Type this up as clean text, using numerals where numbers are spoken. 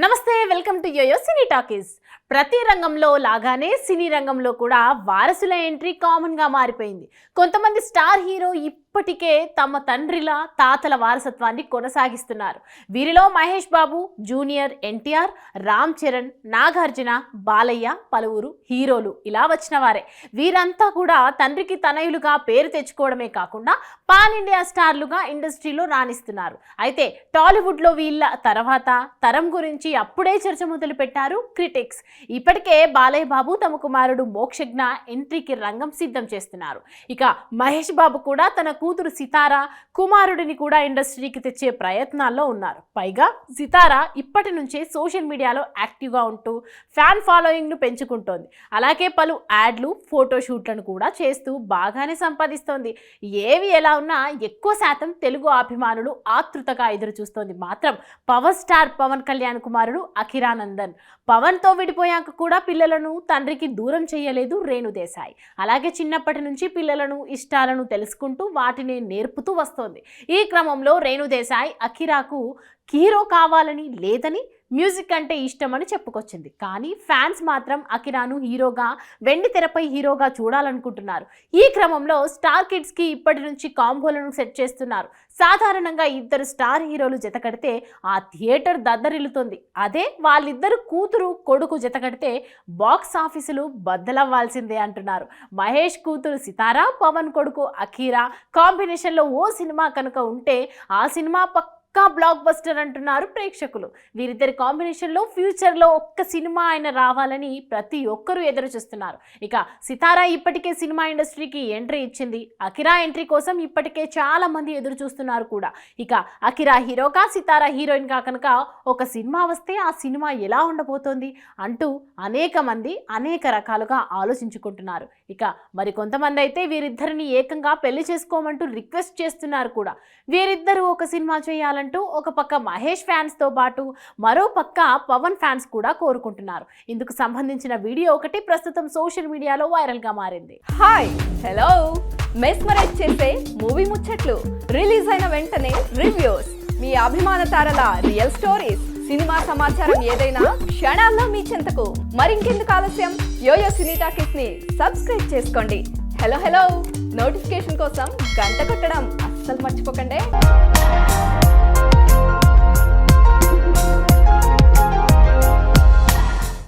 నమస్తే, welcome to YoYo Cine Talkies. ప్రతి రంగంలో లాగానే సినీ రంగంలో కూడా వారసుల ఎంట్రీ కామన్ గా మారిపోయింది. కొంతమంది స్టార్ హీరో ఇప్పటికే తమ తండ్రిల తాతల వారసత్వాన్ని కొనసాగిస్తున్నారు. వీరిలో మహేష్ బాబు, జూనియర్ ఎన్టీఆర్, రామ్ చరణ్, నాగార్జున, బాలయ్య పలువురు హీరోలు ఇలా వచ్చిన వారే. వీరంతా కూడా తండ్రికి తనయులుగా పేరు తెచ్చుకోవడమే కాకుండా పాన్ ఇండియా స్టార్లుగా ఇండస్ట్రీలో రాణిస్తున్నారు. అయితే టాలీవుడ్లో వీళ్ళ తర్వాత తరం గురించి అప్పుడే చర్చ మొదలు పెట్టారు క్రిటిక్స్. ఇప్పటికే బాలయ్య బాబు తమ కుమారుడు మోక్షజ్ఞ ఎంట్రీకి రంగం సిద్ధం చేస్తున్నారు. ఇక మహేష్ బాబు కూడా తన కూతురు సితార కుమారుడిని కూడా ఇండస్ట్రీకి తెచ్చే ప్రయత్నాల్లో ఉన్నారు. పైగా సితార ఇప్పటి నుంచే సోషల్ మీడియాలో యాక్టివ్గా ఉంటూ ఫ్యాన్ ఫాలోయింగ్ను పెంచుకుంటోంది. అలాగే పలు యాడ్లు, ఫోటోషూట్లను కూడా చేస్తూ బాగానే సంపాదిస్తోంది. ఏవి ఎలా ఉన్నా ఎక్కువ శాతం తెలుగు అభిమానులు ఆతృతగా ఎదురు చూస్తోంది మాత్రం పవర్ స్టార్ పవన్ కళ్యాణ్ కుమారుడు అఖిరానందన్. పవన్తో విడిపోయాక కూడా పిల్లలను తండ్రికి దూరం చేయలేదు రేణు దేశాయ్. అలాగే చిన్నప్పటి నుంచి పిల్లలను ఇష్టాలను తెలుసుకుంటూ వాటిని నేర్పుతూ వస్తోంది. ఈ క్రమంలో రేణు దేశాయ్ అఖిరాకు హీరో కావాలని లేదని, మ్యూజిక్ అంటే ఇష్టమని చెప్పుకొచ్చింది. కానీ ఫ్యాన్స్ మాత్రం అఖిరాను హీరోగా, వెండి తెరపై హీరోగా చూడాలనుకుంటున్నారు. ఈ క్రమంలో స్టార్ కిడ్స్కి ఇప్పటి నుంచి కాంబోలను సెట్ చేస్తున్నారు. సాధారణంగా ఇద్దరు స్టార్ హీరోలు జతకడితే ఆ థియేటర్ దద్దరిల్లుతుంది. అదే వాళ్ళిద్దరు కూతురు కొడుకు జతకడితే బాక్స్ ఆఫీసులు బద్దలవ్వాల్సిందే అంటున్నారు. మహేష్ కూతురు సితార, పవన్ కొడుకు అఖీరా కాంబినేషన్లో ఓ సినిమా కనుక ఉంటే ఆ సినిమా పక్కా బ్లాక్ బస్టర్ అంటున్నారు ప్రేక్షకులు. వీరిద్దరి కాంబినేషన్లో ఫ్యూచర్లో ఒక్క సినిమా అయినా రావాలని ప్రతి ఒక్కరూ ఎదురు చూస్తున్నారు. ఇక సితారా ఇప్పటికే సినిమా ఇండస్ట్రీకి ఎంట్రీ ఇచ్చింది. అఖిరా ఎంట్రీ కోసం ఇప్పటికే చాలా మంది ఎదురు చూస్తున్నారు కూడా. ఇక అఖిరా హీరోగా, సితారా హీరోయిన్గా కనుక ఒక సినిమా వస్తే ఆ సినిమా ఎలా ఉండబోతోంది అంటూ అనేక మంది అనేక రకాలుగా ఆలోచించుకుంటున్నారు. ఇక మరి కొంతమంది అయితే వీరిద్దరిని ఏకంగా పెళ్లి చేసుకోమంటూ రిక్వెస్ట్ చేస్తున్నారు కూడా. వీరిద్దరూ ఒక సినిమా చేయాలని ఒక పక్క మహేష్ ఫ్యాన్స్ తో పాటు మరో పక్క పవన్ ఫ్యాన్స్ కూడా కోరుకుంటున్నారు. ఇందుకు సంబంధించిన వీడియో ఒకటి ప్రస్తుతం సోషల్ మీడియాలో వైరల్ గా మారింది. హాయ్, హలో, మెస్మరైజ్ చేసే మూవీ ముచ్చట్లు, రిలీజ్ అయిన వెంటనే రివ్యూస్, మీ అభిమాన తారల రియల్ స్టోరీస్, సినిమా సమాచారం ఏదైనా క్షణాల్లో మీ చెంతకు. మరింకెందుకు ఆలస్యం, యోయో సినీ టాకీస్ ని సబ్స్క్రైబ్ చేసుకోండి. హలో హలో నోటిఫికేషన్ కోసం గంట కొట్టడం అస్సలు మర్చిపోకండి.